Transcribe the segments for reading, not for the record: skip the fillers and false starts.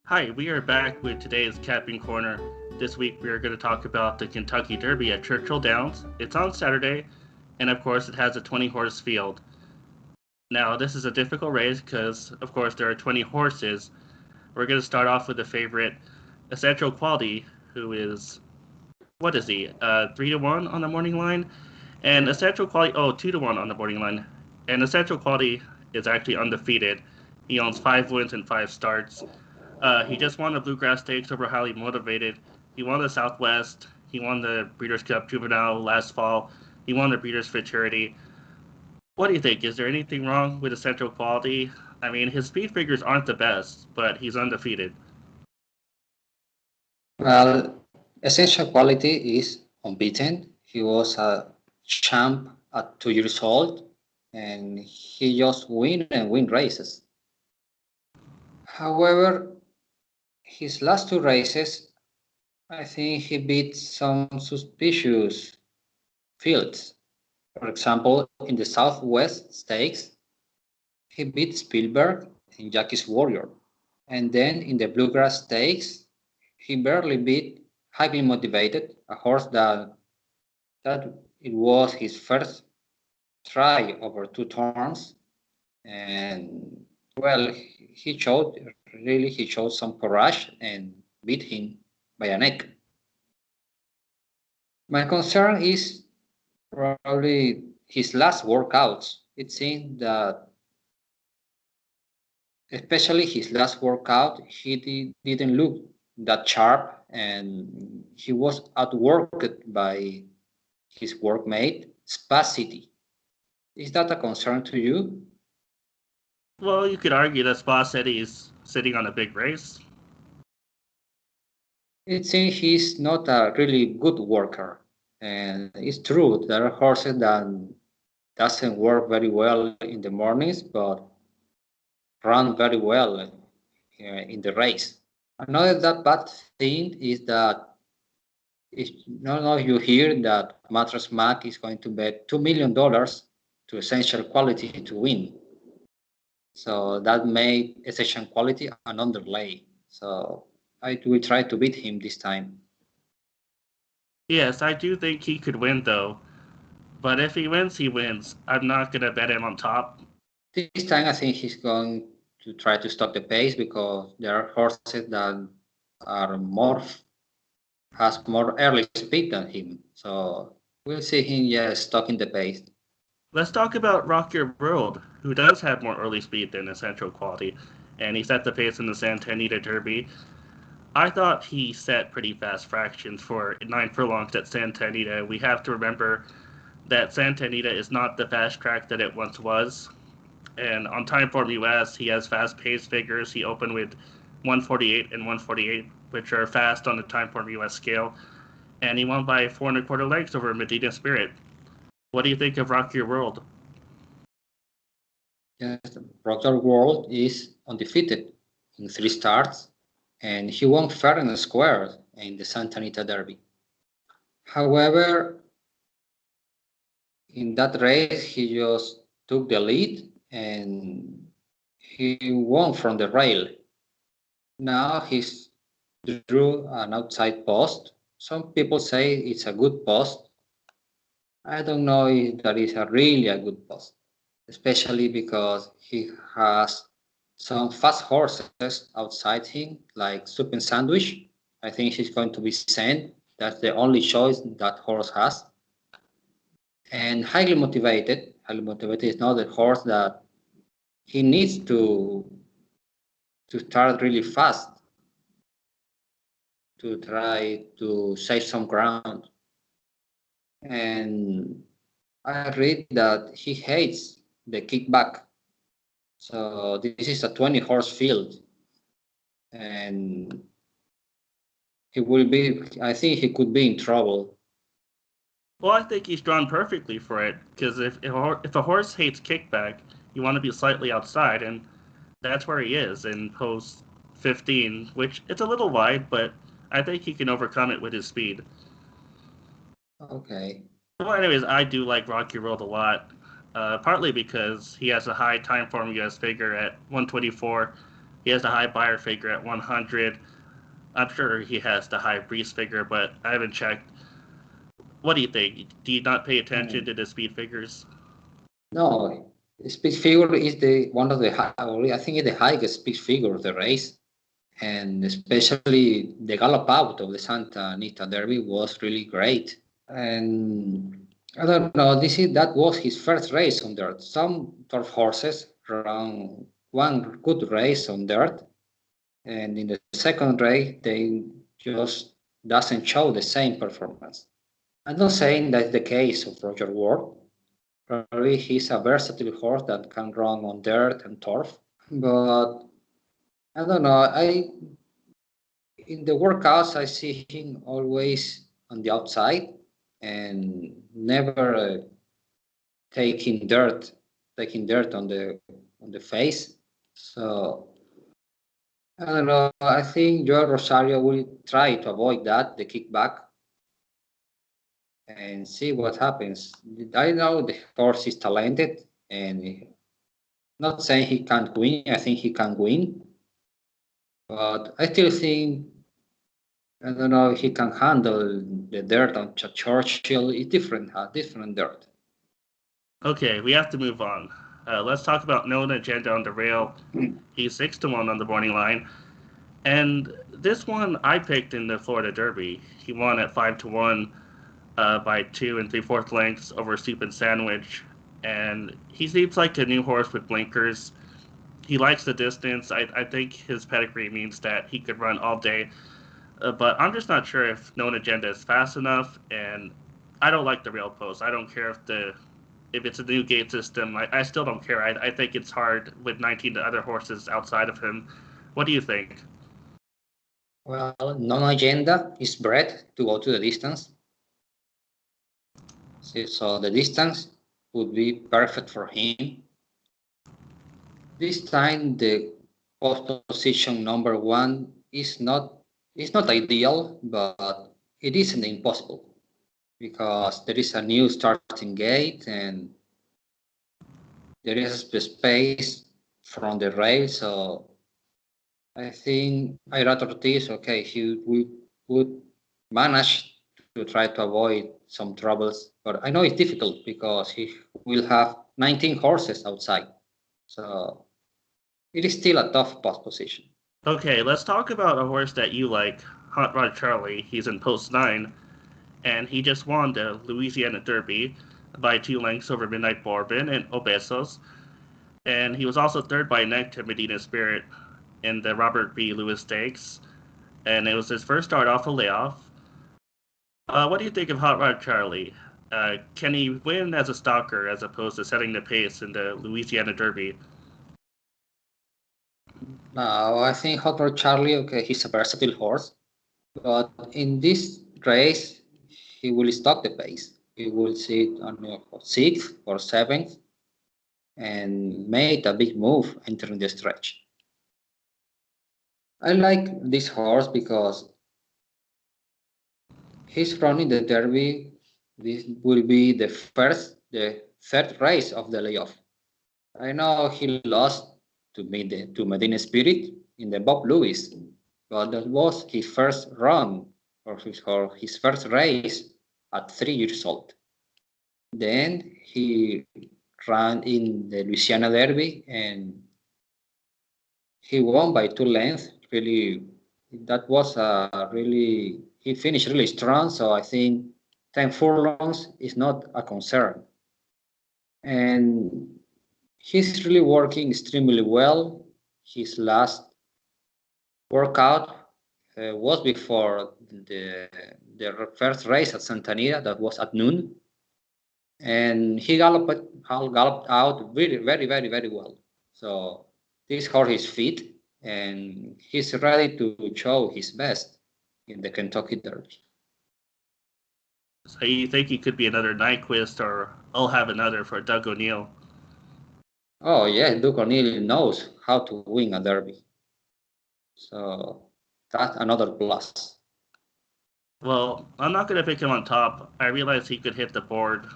Hi, we are back with today's Capping Corner. This week we are going to talk about the Kentucky Derby at Churchill Downs. It's on Saturday, and of course, it has a 20 horse field. Now, this is a difficult race because, of course, there are 20 horses. We're going to start off with the favorite, Essential Quality, who is, what is he, 3 to 1 on the morning line? And Essential Quality, 2 to 1 on the morning line. And Essential Quality is actually undefeated. He owns 5 wins and 5 starts. He just won the Bluegrass Stakes over Highly Motivated. He won the Southwest. He won the Breeders' Cup Juvenile last fall. He won the Breeders' Futurity. What do you think? Is there anything wrong with Essential Quality? I mean, his speed figures aren't the best, but he's undefeated. Well, Essential Quality is unbeaten. He was a champ at 2 years old, and he just win and win races. However, his last two races, I think he beat some suspicious fields. For example, in the Southwest Stakes, he beat Spielberg and Jackie's Warrior. And then in the Bluegrass Stakes, he barely beat Highly Motivated, a horse that it was his first try over 2 turns, and well, he showed some courage and beat him by a neck. My concern is probably his last workouts. It seems that, especially his last workout, didn't look that sharp, and he was outworked by his workmate, Spacity. Is that a concern to you? Well, you could argue that Spa said he's sitting on a big race. It seems he's not a really good worker. And it's true, there are horses that doesn't work very well in the mornings, but run very well in the race. Another that bad thing is that if no, you hear that Mattress Mac is going to bet $2 million to Essential Quality to win. So that made Essential Quality an underlay. So I will try to beat him this time. Yes, I do think he could win, though. But if he wins, he wins. I'm not going to bet him on top. This time I think he's going to try to stop the pace because there are horses that are more has more early speed than him. So we'll see him stopping the pace. Let's talk about Rock Your World, who does have more early speed than Essential Quality, and he set the pace in the Santa Anita Derby. I thought he set pretty fast fractions for 9 furlongs at Santa Anita. We have to remember that Santa Anita is not the fast track that it once was. And on Timeform US, he has fast pace figures. He opened with 148 and 148, which are fast on the Timeform US scale. And he won by 4 1/4 lengths over Medina Spirit. What do you think of Rock Your World? Yes, Proctor World is undefeated in 3 starts, and he won fair and square in the Santa Anita Derby. However, in that race, he just took the lead and he won from the rail. Now he's drew an outside post. Some people say it's a good post. I don't know if that is a really a good post, especially because he has some fast horses outside him, like Soup and Sandwich. I think he's going to be sent. That's the only choice that horse has. And highly motivated. Highly motivated is not the horse that he needs to start really fast to try to save some ground. And I read that he hates the kickback. So this is a 20 horse field, and he will be. I think he could be in trouble. Well, I think he's drawn perfectly for it, because if a horse hates kickback, you want to be slightly outside, and that's where he is in post 15, which it's a little wide, but I think he can overcome it with his speed. Okay. Well, anyways, I do like Rocky Road a lot, partly because he has a high time form US figure at 124. He has the high buyer figure at 100. I'm sure he has the high breeze figure, but I haven't checked. What do you think? Do you not pay attention Mm. to the speed figures? No, speed figure is the one of the I think it's the highest speed figure of the race, and especially the gallop out of the Santa Anita Derby was really great. And I don't know, that was his first race on dirt. Some turf horses ran one good race on dirt, and in the second race they just doesn't show the same performance. I'm not saying that's the case of Roger Ward. Probably he's a versatile horse that can run on dirt and turf, but I don't know. I In the workouts I see him always on the outside and never taking dirt, taking dirt on the face. So I don't know. I think Joel Rosario will try to avoid that, the kickback, and see what happens. I know the horse is talented, and not saying he can't win. I think he can win, but I still think I don't know if he can handle the dirt on Churchill. It's different, different dirt. Okay, we have to move on. Let's talk about Known Agenda on the rail. He's 6-1 on the morning line. And this one I picked in the Florida Derby. He won at 5-1 by 2 3/4 lengths over Soup and Sandwich. And he seems like a new horse with blinkers. He likes the distance. I think his pedigree means that he could run all day. But I'm just not sure if Known Agenda is fast enough. And I don't like the rail post. I don't care if it's a new gate system. I still don't care. I think it's hard with 19 other horses outside of him. What do you think? Well, non-agenda is bred to go to the distance. So the distance would be perfect for him. This time the post position number one is not ideal, but it isn't impossible because there is a new starting gate and there is the space from the rail. So I think Irato Ortiz, okay, would manage to try to avoid some troubles, but I know it's difficult because he will have 19 horses outside. So it is still a tough post position. Okay, let's talk about a horse that you like, Hot Rod Charlie. He's in post 9, and he just won the Louisiana Derby by 2 lengths over Midnight Bourbon and Obesos. And he was also third by neck to Medina Spirit in the Robert B. Lewis Stakes. And it was his first start off a layoff. What do you think of Hot Rod Charlie? Can he win as a stalker as opposed to setting the pace in the Louisiana Derby? Now I think Hot Rod Charlie, okay, he's a versatile horse, but in this race he will stop the pace. He will sit on sixth or seventh and made a big move entering the stretch. I like this horse because he's running the Derby. This will be the third race of the layoff. I know he lost to Medina Spirit in the Bob Lewis, but that was his first run or his first race at 3 years old. Then he ran in the Louisiana Derby and he won by 2 lengths. Really, that was a really he finished really strong. So I think 10 furlongs is not a concern, and he's really working extremely well. His last workout was before the first race at Santa Anita. That was at noon, and he galloped out very well. So this horse is fit and he's ready to show his best in the Kentucky Derby. So you think he could be another Nyquist, or I'll have another for Doug O'Neill? Oh yeah, Duke O'Neill knows how to win a derby. So that's another plus. Well, I'm not going to pick him on top. I realize he could hit the board.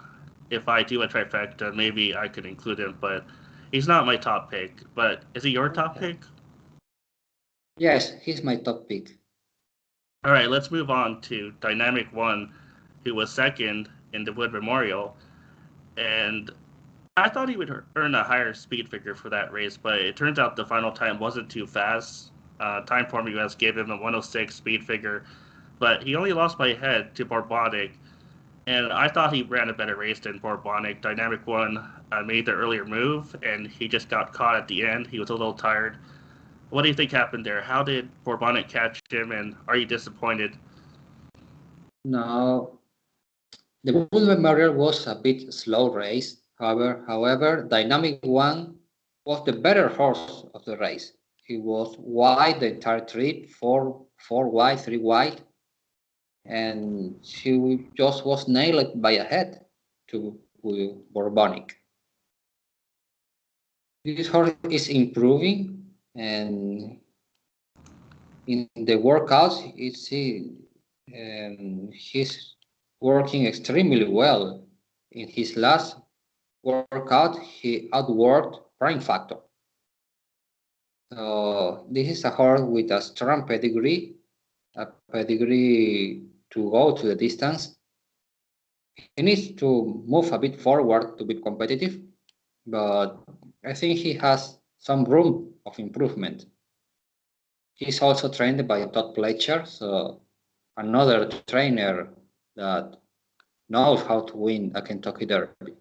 If I do a trifecta, maybe I could include him, but he's not my top pick. But is he your top Okay. pick? Yes, he's my top pick. All right, let's move on to Dynamic One, who was second in the Wood Memorial, and I thought he would earn a higher speed figure for that race, but it turns out the final time wasn't too fast. Timeform US gave him a 106 speed figure, but he only lost by a head to Barbonic, and I thought he ran a better race than Bourbonic. Dynamic One made the earlier move, and he just got caught at the end. He was a little tired. What do you think happened there? How did Bourbonic catch him, and are you disappointed? Now, the Bull Memorial was a bit slow race. However, Dynamic One was the better horse of the race. He was wide the entire trip, four wide, three wide, and he just was nailed by a head to Bourbonic. This horse is improving, and in the workouts, he's working extremely well. In his last workout, he outworked Prime Factor. So this is a horse with a strong pedigree, a pedigree to go to the distance. He needs to move a bit forward to be competitive, but I think he has some room of improvement. He's also trained by Todd Pletcher, so another trainer that knows how to win a Kentucky Derby.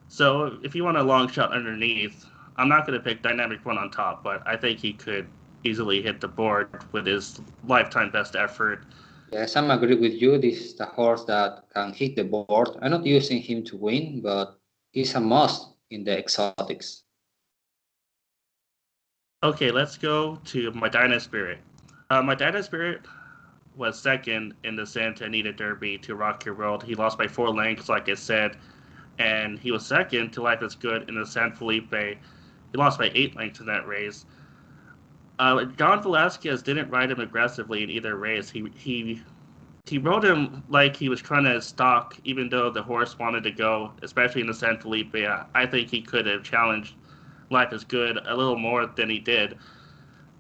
So, if you want a long shot underneath, I'm not going to pick Dynamic One on top, but I think he could easily hit the board with his lifetime best effort. Yes, I'm agree with you. This is the horse that can hit the board. I'm not using him to win, but he's a must in the exotics. Okay, let's go to my Dyna Spirit. My Dyna Spirit was second in the Santa Anita Derby to Rock Your World. He lost by 4 lengths, like I said, and he was second to Life is Good in the San Felipe. He lost by 8 lengths in that race. John Velasquez didn't ride him aggressively in either race. He rode him like he was trying to stalk, even though the horse wanted to go, especially in the San Felipe. I think he could have challenged Life is Good a little more than he did.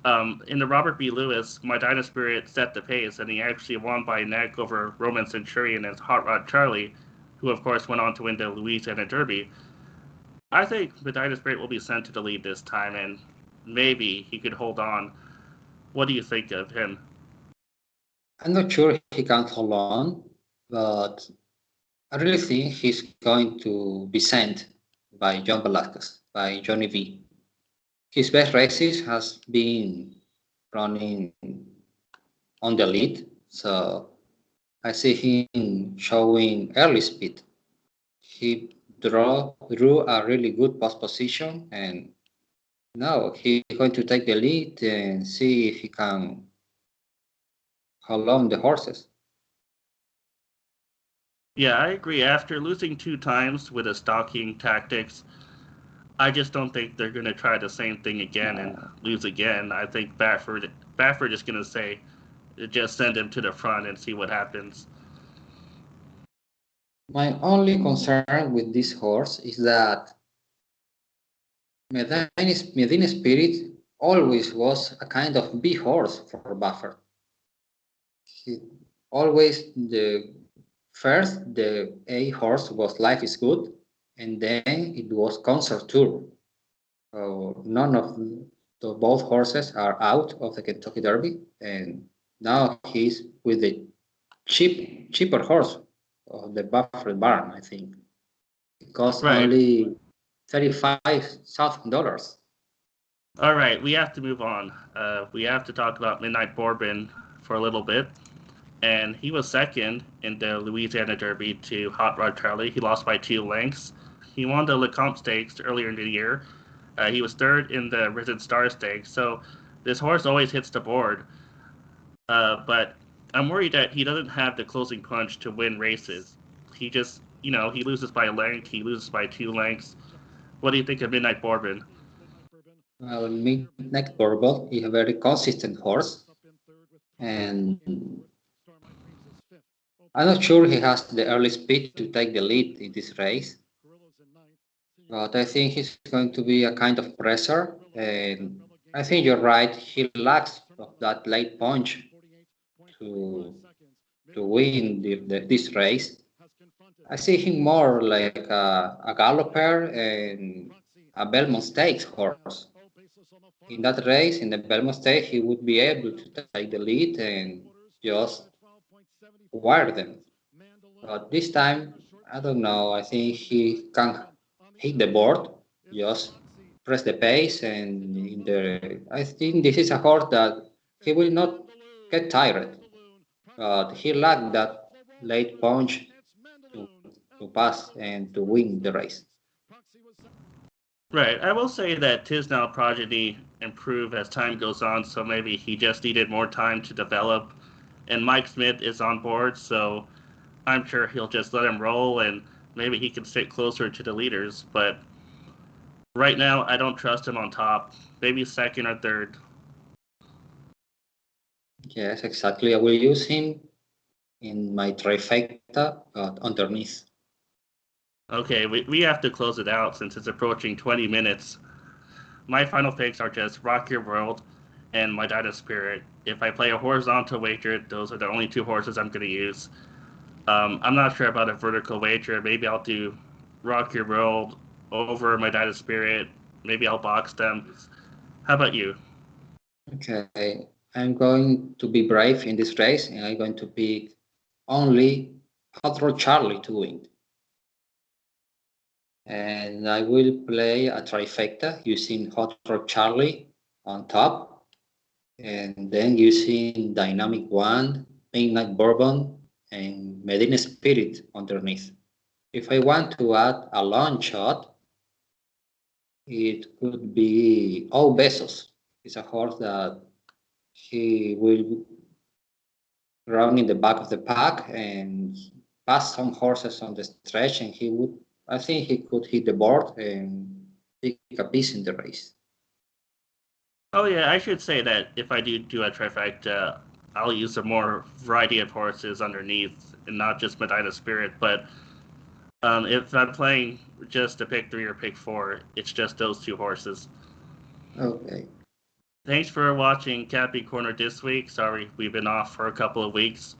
In the Robert B. Lewis, my Dyna Spirit set the pace, and he actually won by a neck over Roman Centurion and Hot Rod Charlie, who of course went on to win the Louisiana Derby. I think Medina Spirit will be sent to the lead this time, and maybe he could hold on. What do you think of him? I'm not sure he can hold on, but I really think he's going to be sent by John Velasquez, by Johnny V. His best races has been running on the lead, so I see him showing early speed. He drew a really good post position, and now he's going to take the lead and see if he can hold on the horses. Yeah, I agree. After losing 2 times with his stalking tactics, I just don't think they're going to try the same thing again and Uh, lose again. I think Baffert is going to say, just send him to the front and see what happens. my only concern with this horse is that Medina Spirit always was a kind of B horse for Buffett. He always the A horse was Life is Good, and then it was Concert Tour. So none of the both horses are out of the Kentucky Derby, and now he's with the cheaper horse of the Buffett Barn, I think. It costs Right. only $35,000. All right, we have to move on. We have to talk about Midnight Bourbon for a little bit. And he was second in the Louisiana Derby to Hot Rod Charlie. He lost by 2 lengths. He won the Lecomte Stakes earlier in the year. He was third in the Risen Star Stakes. So this horse always hits the board. But I'm worried that he doesn't have the closing punch to win races. He just, he loses by a length. He loses by 2 lengths. What do you think of Midnight Bourbon? Well, Midnight Bourbon is a very consistent horse, and I'm not sure he has the early speed to take the lead in this race, but I think he's going to be a kind of presser. And I think you're right. He lacks of that late punch to win this race. I see him more like a galloper and a Belmont Stakes horse. In that race, in the Belmont Stakes, he would be able to take the lead and just wire them. But this time, I don't know. I think he can hit the board, just press the pace, and in the. I think this is a horse that he will not get tired, but he lacked that late punch to, to pass and to win the race. Right. I will say that Tisnell progeny improve as time goes on, so maybe he just needed more time to develop. And Mike Smith is on board, so I'm sure he'll just let him roll and maybe he can sit closer to the leaders. But right now, I don't trust him on top. Maybe second or third. Yes, exactly. I will use him in my trifecta underneath. Okay, we have to close it out since it's approaching 20 minutes. My final picks are just Rock Your World and My Dino Spirit. If I play a horizontal wager, those are the only two horses I'm going to use. I'm not sure about a vertical wager. Maybe I'll do Rock Your World over My Dino Spirit. Maybe I'll box them. How about you? Okay, I'm going to be brave in this race and I'm going to pick only Hot Rod Charlie to win. And I will play a trifecta using Hot Rod Charlie on top, and then using Dynamic One, Midnight Bourbon, and Medina Spirit underneath. If I want to add a long shot, it could be Oh Besos. It's a horse that he will run in the back of the pack and pass some horses on the stretch, and I think he could hit the board and pick a piece in the race. Oh yeah, I should say that if I do a trifecta, I'll use a more variety of horses underneath and not just Medina Spirit. But if I'm playing just to pick three or pick four, it's just those two horses. Okay. Thanks for watching Cappy Corner this week. Sorry we've been off for a couple of weeks.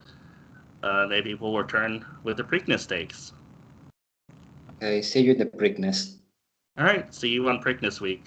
Maybe we'll return with the Preakness Stakes. Okay. See you in the Preakness. All right, see you on Preakness week.